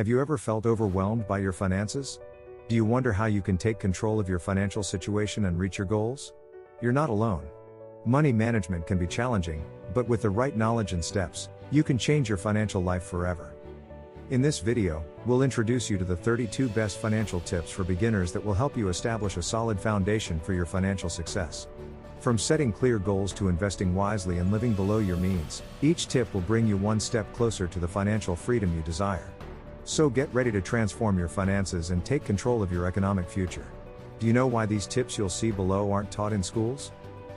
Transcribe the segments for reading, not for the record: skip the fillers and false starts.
Have you ever felt overwhelmed by your finances? Do you wonder how you can take control of your financial situation and reach your goals? You're not alone. Money management can be challenging, but with the right knowledge and steps, you can change your financial life forever. In this video, we'll introduce you to the 32 best financial tips for beginners that will help you establish a solid foundation for your financial success. From setting clear goals to investing wisely and living below your means, each tip will bring you one step closer to the financial freedom you desire. So get ready to transform your finances and take control of your economic future. Do you know why these tips you'll see below aren't taught in schools?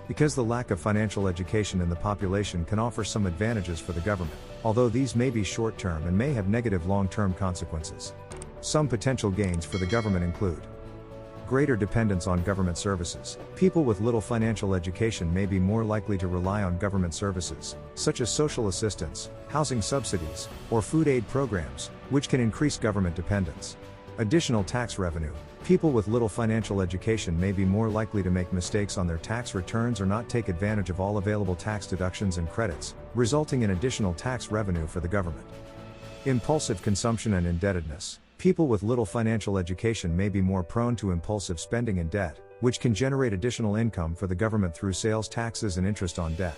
Because the lack of financial education in the population can offer some advantages for the government, although these may be short-term and may have negative long-term consequences. Some potential gains for the government include greater dependence on government services. People with little financial education may be more likely to rely on government services, such as social assistance, housing subsidies, or food aid programs, which can increase government dependence. Additional tax revenue. People with little financial education may be more likely to make mistakes on their tax returns or not take advantage of all available tax deductions and credits, resulting in additional tax revenue for the government. Impulsive consumption and indebtedness. People with little financial education may be more prone to impulsive spending and debt, which can generate additional income for the government through sales taxes and interest on debt.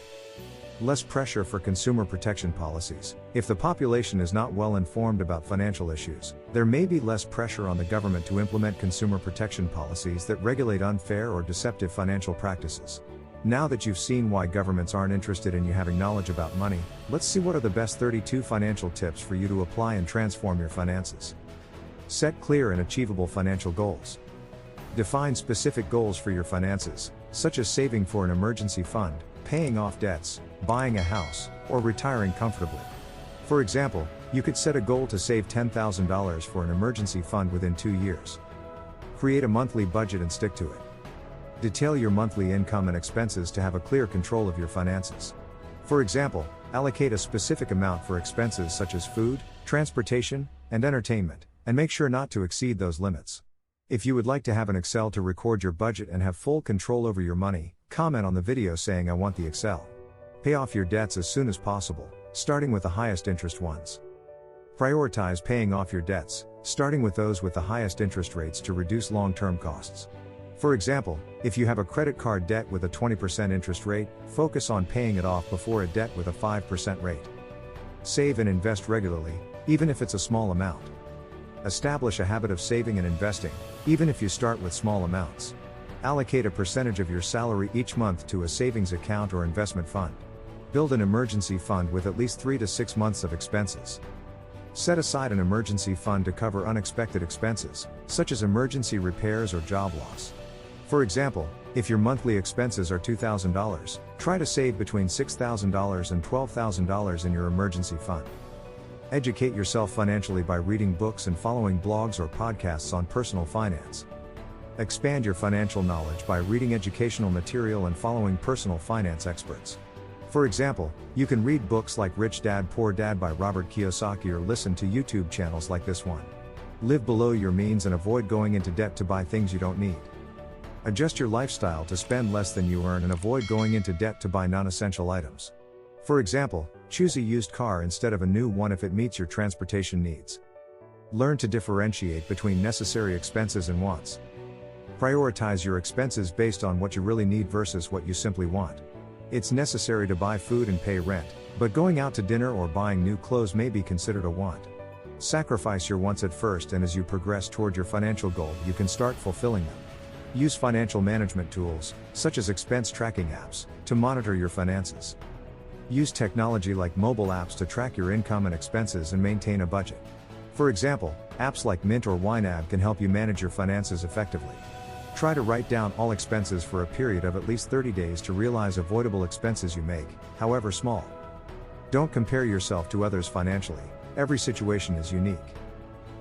Less pressure for consumer protection policies. If the population is not well informed about financial issues, there may be less pressure on the government to implement consumer protection policies that regulate unfair or deceptive financial practices. Now that you've seen why governments aren't interested in you having knowledge about money, let's see what are the best 32 financial tips for you to apply and transform your finances. Set clear and achievable financial goals. Define specific goals for your finances, such as saving for an emergency fund, paying off debts, buying a house, or retiring comfortably. For example, you could set a goal to save $10,000 for an emergency fund within 2 years. Create a monthly budget and stick to it. Detail your monthly income and expenses to have a clear control of your finances. For example, allocate a specific amount for expenses such as food, transportation, and entertainment, and make sure not to exceed those limits. If you would like to have an Excel to record your budget and have full control over your money, comment on the video saying "I want the Excel." Pay off your debts as soon as possible, starting with the highest interest ones. Prioritize paying off your debts, starting with those with the highest interest rates to reduce long-term costs. For example, if you have a credit card debt with a 20% interest rate, focus on paying it off before a debt with a 5% rate. Save and invest regularly, even if it's a small amount. Establish a habit of saving and investing, even if you start with small amounts. Allocate a percentage of your salary each month to a savings account or investment fund. Build an emergency fund with at least 3 to 6 months of expenses. Set aside an emergency fund to cover unexpected expenses, such as emergency repairs or job loss. For example, if your monthly expenses are $2,000, try to save between $6,000 and $12,000 in your emergency fund. Educate yourself financially by reading books and following blogs or podcasts on personal finance. Expand your financial knowledge by reading educational material and following personal finance experts. For example, you can read books like Rich Dad Poor Dad by Robert Kiyosaki or listen to YouTube channels like this one. Live below your means and avoid going into debt to buy things you don't need. Adjust your lifestyle to spend less than you earn and avoid going into debt to buy non-essential items. For example, choose a used car instead of a new one if it meets your transportation needs. Learn to differentiate between necessary expenses and wants. Prioritize your expenses based on what you really need versus what you simply want. It's necessary to buy food and pay rent, but going out to dinner or buying new clothes may be considered a want. Sacrifice your wants at first, and as you progress toward your financial goal, you can start fulfilling them. Use financial management tools, such as expense tracking apps, to monitor your finances. Use technology like mobile apps to track your income and expenses and maintain a budget. For example, apps like Mint or YNAB can help you manage your finances effectively. Try to write down all expenses for a period of at least 30 days to realize avoidable expenses you make, however small. Don't compare yourself to others financially. Every situation is unique.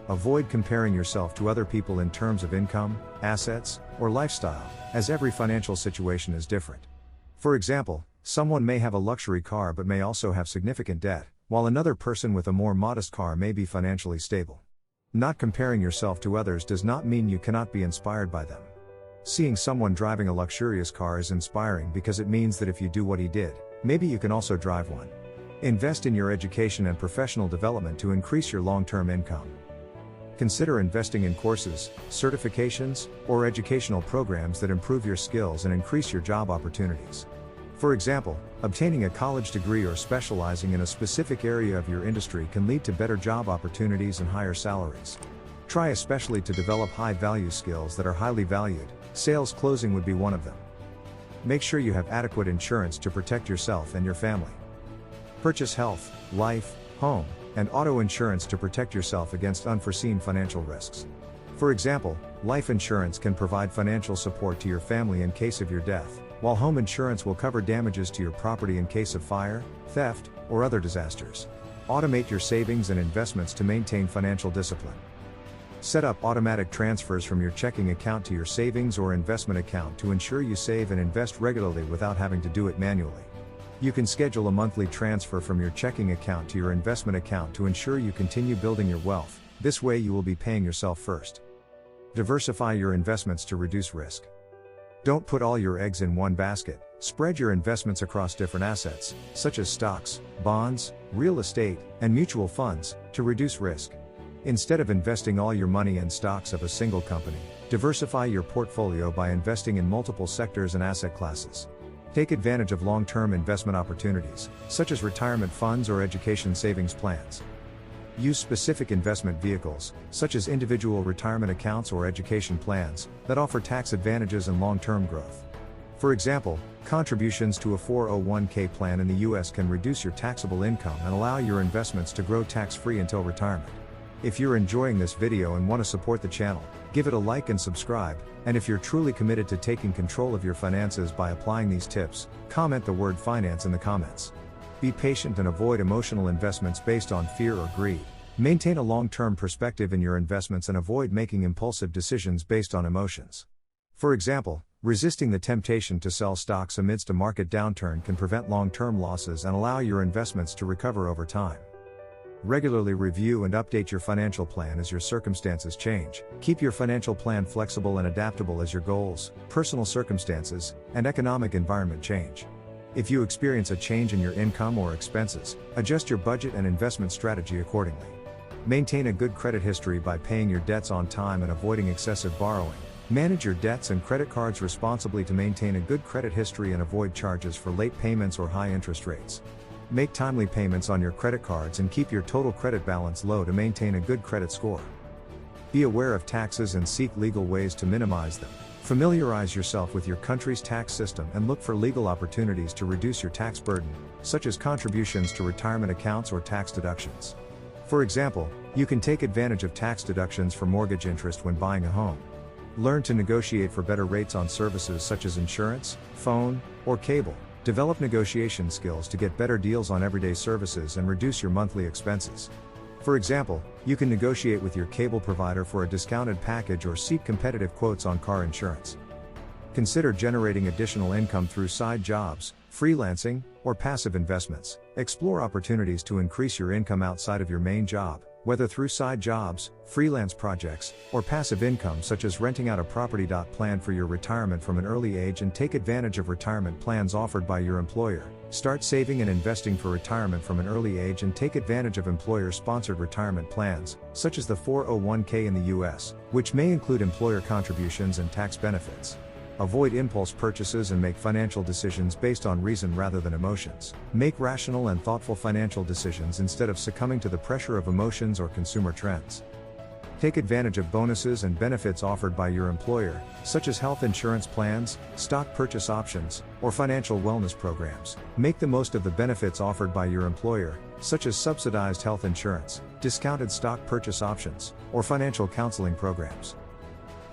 Avoid comparing yourself to other people in terms of income, assets, or lifestyle, as every financial situation is different. For example, someone may have a luxury car but may also have significant debt, while another person with a more modest car may be financially stable. Not comparing yourself to others does not mean you cannot be inspired by them. Seeing someone driving a luxurious car is inspiring because it means that if you do what he did, maybe you can also drive one. Invest in your education and professional development to increase your long-term income. Consider investing in courses, certifications, or educational programs that improve your skills and increase your job opportunities. For example, obtaining a college degree or specializing in a specific area of your industry can lead to better job opportunities and higher salaries. Try especially to develop high-value skills that are highly valued. Sales closing would be one of them. Make sure you have adequate insurance to protect yourself and your family. Purchase health, life, home, and auto insurance to protect yourself against unforeseen financial risks. For example, life insurance can provide financial support to your family in case of your death, while home insurance will cover damages to your property in case of fire, theft, or other disasters. Automate your savings and investments to maintain financial discipline. Set up automatic transfers from your checking account to your savings or investment account to ensure you save and invest regularly without having to do it manually. You can schedule a monthly transfer from your checking account to your investment account to ensure you continue building your wealth. This way you will be paying yourself first. Diversify your investments to reduce risk. Don't put all your eggs in one basket. Spread your investments across different assets, such as stocks, bonds, real estate, and mutual funds, to reduce risk. Instead of investing all your money in stocks of a single company, diversify your portfolio by investing in multiple sectors and asset classes. Take advantage of long-term investment opportunities, such as retirement funds or education savings plans. Use specific investment vehicles, such as individual retirement accounts or education plans, that offer tax advantages and long-term growth. For example, contributions to a 401k plan in the US can reduce your taxable income and allow your investments to grow tax-free until retirement. If you're enjoying this video and want to support the channel, give it a like and subscribe, and if you're truly committed to taking control of your finances by applying these tips, comment the word finance in the comments. Be patient and avoid emotional investments based on fear or greed. Maintain a long-term perspective in your investments and avoid making impulsive decisions based on emotions. For example, resisting the temptation to sell stocks amidst a market downturn can prevent long-term losses and allow your investments to recover over time. Regularly review and update your financial plan as your circumstances change. Keep your financial plan flexible and adaptable as your goals, personal circumstances, and economic environment change. If you experience a change in your income or expenses, adjust your budget and investment strategy accordingly. Maintain a good credit history by paying your debts on time and avoiding excessive borrowing. Manage your debts and credit cards responsibly to maintain a good credit history and avoid charges for late payments or high interest rates. Make timely payments on your credit cards and keep your total credit balance low to maintain a good credit score. Be aware of taxes and seek legal ways to minimize them. Familiarize yourself with your country's tax system and look for legal opportunities to reduce your tax burden, such as contributions to retirement accounts or tax deductions. For example, you can take advantage of tax deductions for mortgage interest when buying a home. Learn to negotiate for better rates on services such as insurance, phone, or cable. Develop negotiation skills to get better deals on everyday services and reduce your monthly expenses. For example, you can negotiate with your cable provider for a discounted package or seek competitive quotes on car insurance. Consider generating additional income through side jobs, freelancing, or passive investments. Explore opportunities to increase your income outside of your main job, whether through side jobs, freelance projects, or passive income such as renting out a property. Plan for your retirement from an early age and take advantage of retirement plans offered by your employer. Start saving and investing for retirement from an early age and take advantage of employer-sponsored retirement plans, such as the 401k in the US, which may include employer contributions and tax benefits. Avoid impulse purchases and make financial decisions based on reason rather than emotions. Make rational and thoughtful financial decisions instead of succumbing to the pressure of emotions or consumer trends. Take advantage of bonuses and benefits offered by your employer, such as health insurance plans, stock purchase options, or financial wellness programs. Make the most of the benefits offered by your employer, such as subsidized health insurance, discounted stock purchase options, or financial counseling programs.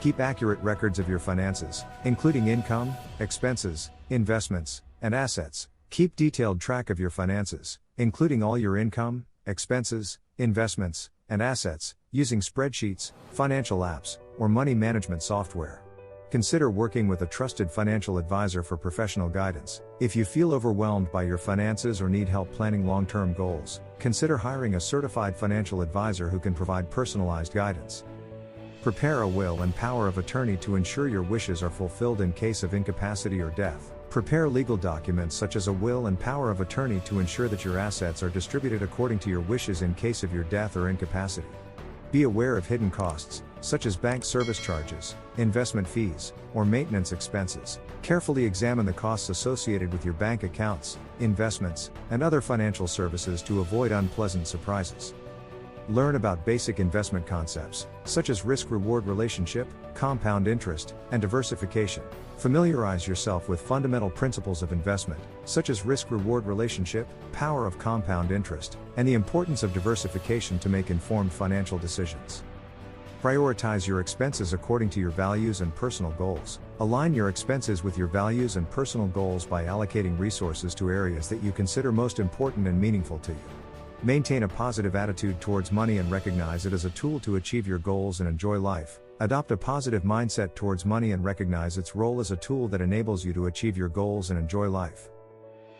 Keep accurate records of your finances, including income, expenses, investments, and assets. Keep detailed track of your finances, including all your income, expenses, investments, and assets, using spreadsheets, financial apps, or money management software. Consider working with a trusted financial advisor for professional guidance. If you feel overwhelmed by your finances or need help planning long-term goals, consider hiring a certified financial advisor who can provide personalized guidance. Prepare a will and power of attorney to ensure your wishes are fulfilled in case of incapacity or death. Prepare legal documents such as a will and power of attorney to ensure that your assets are distributed according to your wishes in case of your death or incapacity. Be aware of hidden costs, such as bank service charges, investment fees, or maintenance expenses. Carefully examine the costs associated with your bank accounts, investments, and other financial services to avoid unpleasant surprises. Learn about basic investment concepts, such as risk-reward relationship, compound interest, and diversification. Familiarize yourself with fundamental principles of investment, such as risk-reward relationship, power of compound interest, and the importance of diversification to make informed financial decisions. Prioritize your expenses according to your values and personal goals. Align your expenses with your values and personal goals by allocating resources to areas that you consider most important and meaningful to you. Maintain a positive attitude towards money and recognize it as a tool to achieve your goals and enjoy life. Adopt a positive mindset towards money and recognize its role as a tool that enables you to achieve your goals and enjoy life.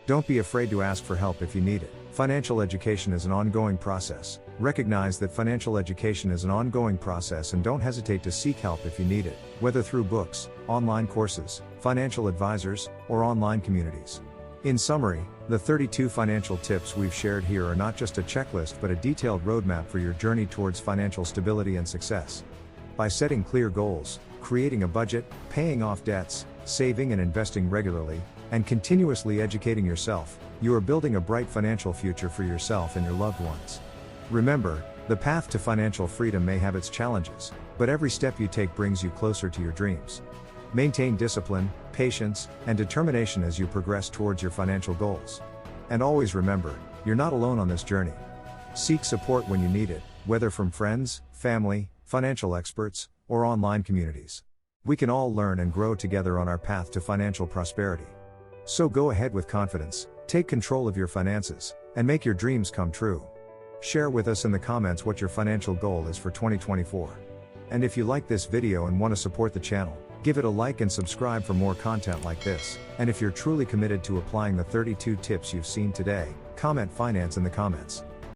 Don't be afraid to ask for help if you need it. Financial education is an ongoing process. Recognize that financial education is an ongoing process and don't hesitate to seek help if you need it, whether through books, online courses, financial advisors, or online communities. In summary, the 32 financial tips we've shared here are not just a checklist but a detailed roadmap for your journey towards financial stability and success. By setting clear goals, creating a budget, paying off debts, saving and investing regularly, and continuously educating yourself, you are building a bright financial future for yourself and your loved ones. Remember, the path to financial freedom may have its challenges, but every step you take brings you closer to your dreams. Maintain discipline, patience, and determination as you progress towards your financial goals. And always remember, you're not alone on this journey. Seek support when you need it, whether from friends, family, financial experts, or online communities. We can all learn and grow together on our path to financial prosperity. So go ahead with confidence, take control of your finances, and make your dreams come true. Share with us in the comments what your financial goal is for 2024. And if you like this video and want to support the channel, give it a like and subscribe for more content like this. And if you're truly committed to applying the 32 tips you've seen today, comment finance in the comments.